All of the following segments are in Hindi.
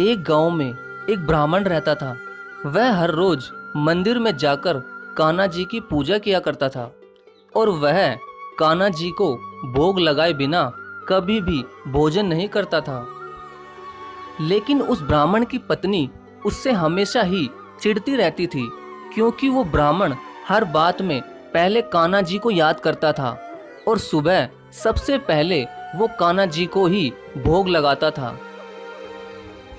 एक गांव में एक ब्राह्मण रहता था। वह हर रोज मंदिर में जाकर कान्हा जी की पूजा किया करता था और वह कान्हा जी को भोग लगाए बिना कभी भी भोजन नहीं करता था। लेकिन उस ब्राह्मण की पत्नी उससे हमेशा ही चिढ़ती रहती थी, क्योंकि वो ब्राह्मण हर बात में पहले कान्हा जी को याद करता था और सुबह सबसे पहले वो कान्हा जी को ही भोग लगाता था।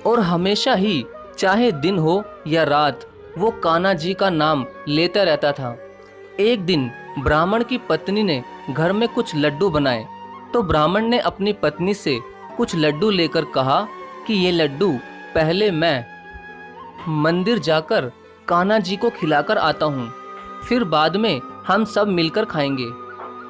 और हमेशा ही, चाहे दिन हो या रात, वो कान्हा जी का नाम लेता रहता था। एक दिन ब्राह्मण की पत्नी ने घर में कुछ लड्डू बनाए, तो ब्राह्मण ने अपनी पत्नी से कुछ लड्डू लेकर कहा कि ये लड्डू पहले मैं मंदिर जाकर कान्हा जी को खिलाकर आता हूँ, फिर बाद में हम सब मिलकर खाएंगे।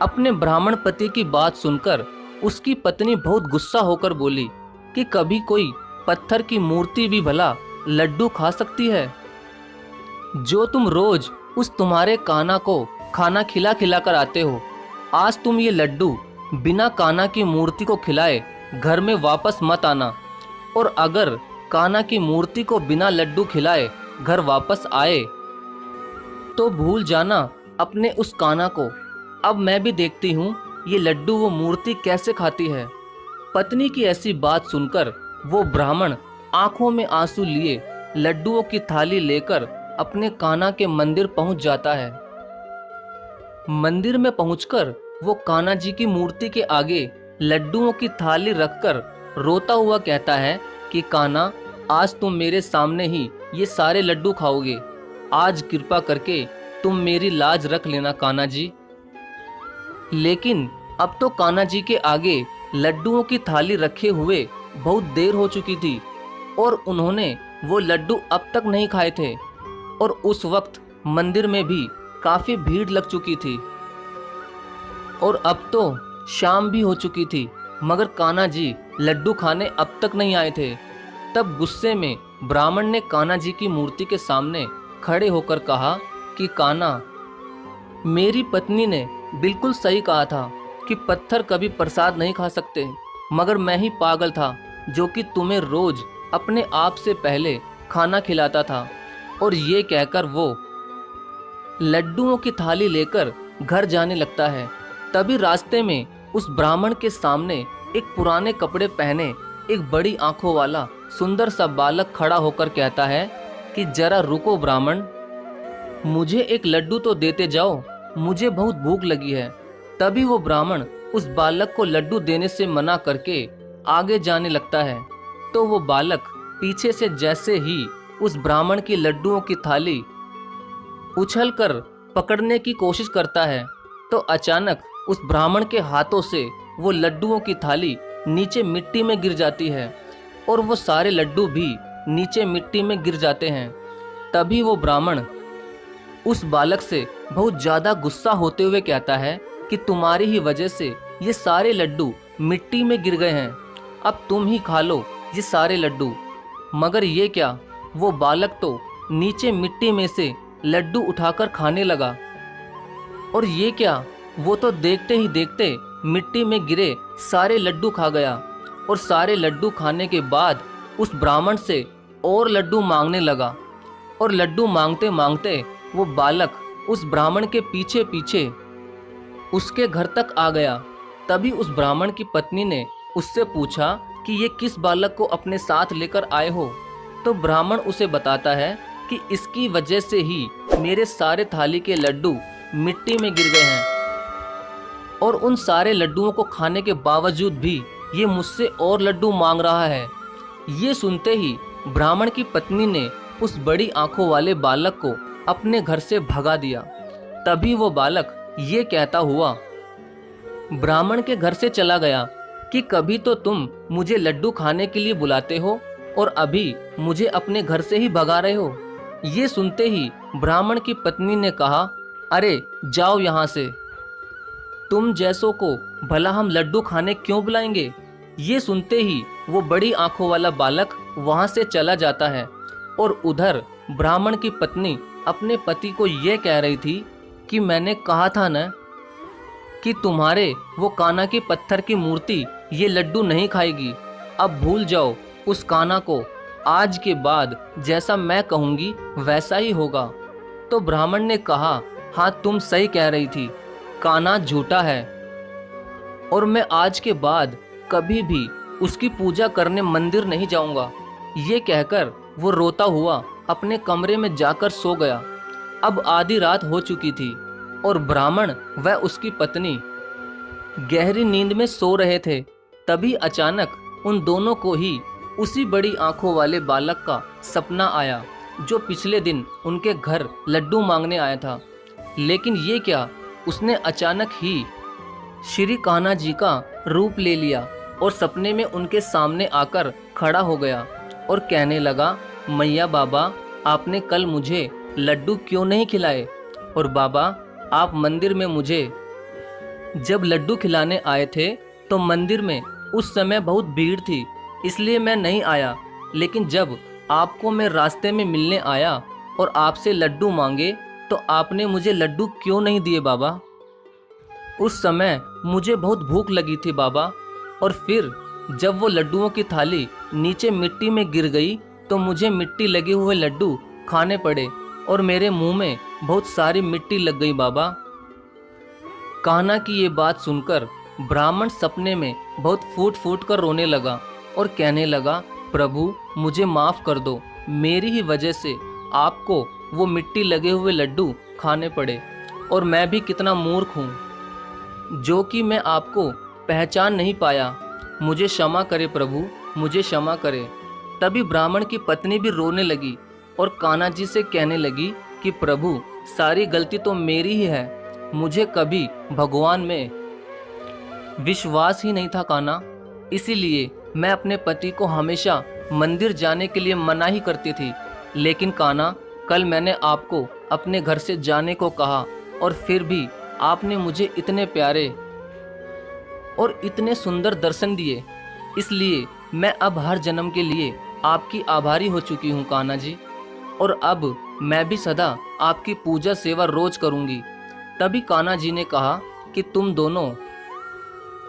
अपने ब्राह्मण पति की बात सुनकर उसकी पत्नी बहुत गुस्सा होकर बोली कि कभी कोई पत्थर की मूर्ति भी भला लड्डू खा सकती है? जो तुम रोज उस तुम्हारे कान्हा को खाना खिला खिला कर आते हो, आज तुम ये लड्डू बिना कान्हा की मूर्ति को खिलाए घर में वापस मत आना। और अगर कान्हा की मूर्ति को बिना लड्डू खिलाए घर वापस आए तो भूल जाना अपने उस कान्हा को। अब मैं भी देखती हूँ ये लड्डू वो मूर्ति कैसे खाती है। पत्नी की ऐसी बात सुनकर वो ब्राह्मण आंखों में आंसू लिए लड्डुओं की थाली लेकर अपने कान्हा के मंदिर पहुंच जाता है। मंदिर में पहुंचकर वो कान्हा जी की मूर्ति के आगे लड्डुओं की थाली रखकर रोता हुआ कहता है कि कान्हा, आज तुम मेरे सामने ही ये सारे लड्डू खाओगे। आज कृपा करके तुम मेरी लाज रख लेना कान्हा जी। लेकिन अब तो कान्हा जी के आगे लड्डुओं की थाली रखे हुए बहुत देर हो चुकी थी और उन्होंने वो लड्डू अब तक नहीं खाए थे। और उस वक्त मंदिर में भी काफी भीड़ लग चुकी थी और अब तो शाम भी हो चुकी थी, मगर कान्हा जी लड्डू खाने अब तक नहीं आए थे। तब गुस्से में ब्राह्मण ने कान्हा जी की मूर्ति के सामने खड़े होकर कहा कि कान्हा, मेरी पत्नी ने बिल्कुल सही कहा था कि पत्थर कभी प्रसाद नहीं खा सकते, मगर मैं ही पागल था जो कि तुम्हें रोज अपने आप से पहले खाना खिलाता था। और ये कहकर वो लड्डुओं की थाली लेकर घर जाने लगता है। तभी रास्ते में उस ब्राह्मण के सामने एक पुराने कपड़े पहने एक बड़ी आंखों वाला सुंदर सा बालक खड़ा होकर कहता है कि जरा रुको ब्राह्मण, मुझे एक लड्डू तो देते जाओ, मुझे बहुत भूख लगी है। तभी वो ब्राह्मण उस बालक को लड्डू देने से मना करके आगे जाने लगता है। तो वो बालक पीछे से जैसे ही उस ब्राह्मण की लड्डुओं की थाली उछलकर पकड़ने की कोशिश करता है, तो अचानक उस ब्राह्मण के हाथों से वो लड्डुओं की थाली नीचे मिट्टी में गिर जाती है और वो सारे लड्डू भी नीचे मिट्टी में गिर जाते हैं। तभी वो ब्राह्मण उस बालक से बहुत ज़्यादा गुस्सा होते हुए कहता है कि तुम्हारी ही वजह से ये सारे लड्डू मिट्टी में गिर गए हैं, अब तुम ही खा लो ये सारे लड्डू। मगर ये क्या, वो बालक तो नीचे मिट्टी में से लड्डू उठाकर खाने लगा। और ये क्या, वो तो देखते ही देखते मिट्टी में गिरे सारे लड्डू खा गया और सारे लड्डू खाने के बाद उस ब्राह्मण से और लड्डू मांगने लगा। और लड्डू मांगते मांगते वो बालक उस ब्राह्मण के पीछे पीछे उसके घर तक आ गया। तभी उस ब्राह्मण की पत्नी ने उससे पूछा कि ये किस बालक को अपने साथ लेकर आए हो? तो ब्राह्मण उसे बताता है कि इसकी वजह से ही मेरे सारे थाली के लड्डू मिट्टी में गिर गए हैं और उन सारे लड्डुओं को खाने के बावजूद भी ये मुझसे और लड्डू मांग रहा है। ये सुनते ही ब्राह्मण की पत्नी ने उस बड़ी आंखों वाले बालक को अपने घर से भगा दिया। तभी वो बालक ये कहता हुआ ब्राह्मण के घर से चला गया कि कभी तो तुम मुझे लड्डू खाने के लिए बुलाते हो और अभी मुझे अपने घर से ही भगा रहे हो। ये सुनते ही ब्राह्मण की पत्नी ने कहा, अरे जाओ यहाँ से, तुम जैसों को भला हम लड्डू खाने क्यों बुलाएंगे। ये सुनते ही वो बड़ी आंखों वाला बालक वहाँ से चला जाता है और उधर ब्राह्मण की पत्नी अपने पति को ये कह रही थी कि मैंने कहा था न कि तुम्हारे वो कान्हा की पत्थर की मूर्ति ये लड्डू नहीं खाएगी। अब भूल जाओ उस कान्हा को आज के बाद जैसा मैं कहूँगी वैसा ही होगा। तो ब्राह्मण ने कहा, हाँ तुम सही कह रही थी, कान्हा झूठा है और मैं आज के बाद कभी भी उसकी पूजा करने मंदिर नहीं जाऊंगा। ये कहकर वो रोता हुआ अपने कमरे में जाकर सो गया। अब आधी रात हो चुकी थी और ब्राह्मण व उसकी पत्नी गहरी नींद में सो रहे थे। तभी अचानक उन दोनों को ही उसी बड़ी आंखों वाले बालक का सपना आया जो पिछले दिन उनके घर लड्डू मांगने आया था। लेकिन ये क्या, उसने अचानक ही श्री कान्हा जी का रूप ले लिया और सपने में उनके सामने आकर खड़ा हो गया और कहने लगा, मैया बाबा आपने कल मुझे लड्डू क्यों नहीं खिलाए? और बाबा आप मंदिर में मुझे जब लड्डू खिलाने आए थे तो मंदिर में उस समय बहुत भीड़ थी, इसलिए मैं नहीं आया। लेकिन जब आपको मैं रास्ते में मिलने आया और आपसे लड्डू मांगे तो आपने मुझे लड्डू क्यों नहीं दिए बाबा? उस समय मुझे बहुत भूख लगी थी बाबा, और फिर जब वो लड्डुओं की थाली नीचे मिट्टी में गिर गई तो मुझे मिट्टी लगे हुए लड्डू खाने पड़े और मेरे मुंह में बहुत सारी मिट्टी लग गई बाबा। कान्हा की ये बात सुनकर ब्राह्मण सपने में बहुत फूट फूट कर रोने लगा और कहने लगा, प्रभु मुझे माफ़ कर दो, मेरी ही वजह से आपको वो मिट्टी लगे हुए लड्डू खाने पड़े और मैं भी कितना मूर्ख हूँ जो कि मैं आपको पहचान नहीं पाया। मुझे क्षमा करे प्रभु, मुझे क्षमा करे। तभी ब्राह्मण की पत्नी भी रोने लगी और कान्हा जी से कहने लगी कि प्रभु सारी गलती तो मेरी ही है, मुझे कभी भगवान में विश्वास ही नहीं था कान्हा, इसीलिए मैं अपने पति को हमेशा मंदिर जाने के लिए मना ही करती थी। लेकिन कान्हा कल मैंने आपको अपने घर से जाने को कहा और फिर भी आपने मुझे इतने प्यारे और इतने सुंदर दर्शन दिए, इसलिए मैं अब हर जन्म के लिए आपकी आभारी हो चुकी हूँ कान्हा जी, और अब मैं भी सदा आपकी पूजा सेवा रोज करूँगी। तभी कान्हा जी ने कहा कि तुम दोनों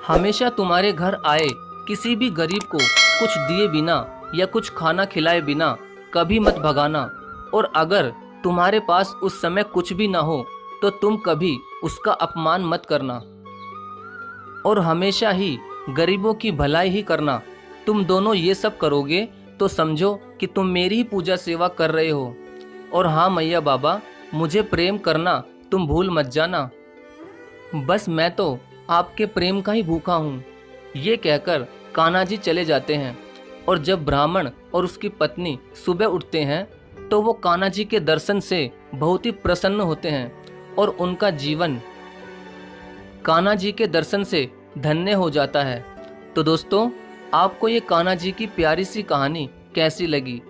हमेशा तुम्हारे घर आए किसी भी गरीब को कुछ दिए बिना या कुछ खाना खिलाए बिना कभी मत भगाना, और अगर तुम्हारे पास उस समय कुछ भी ना हो तो तुम कभी उसका अपमान मत करना और हमेशा ही गरीबों की भलाई ही करना। तुम दोनों ये सब करोगे तो समझो कि तुम मेरी ही पूजा सेवा कर रहे हो। और हाँ मैया बाबा, मुझे प्रेम करना तुम भूल मत जाना, बस मैं तो आपके प्रेम का ही भूखा हूँ। ये कहकर कान्हा जी चले जाते हैं और जब ब्राह्मण और उसकी पत्नी सुबह उठते हैं तो वो कान्हा जी के दर्शन से बहुत ही प्रसन्न होते हैं और उनका जीवन कान्हा जी के दर्शन से धन्य हो जाता है। तो दोस्तों, आपको ये कान्हा जी की प्यारी सी कहानी कैसी लगी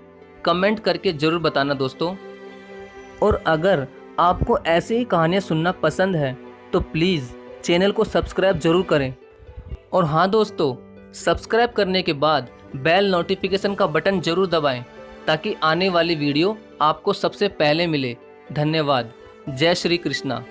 कमेंट करके ज़रूर बताना दोस्तों। और अगर आपको ऐसे ही कहानियाँ सुनना पसंद है तो प्लीज़ चैनल को सब्सक्राइब ज़रूर करें। और हाँ दोस्तों, सब्सक्राइब करने के बाद बेल नोटिफिकेशन का बटन ज़रूर दबाएं ताकि आने वाली वीडियो आपको सबसे पहले मिले। धन्यवाद। जय श्री कृष्णा।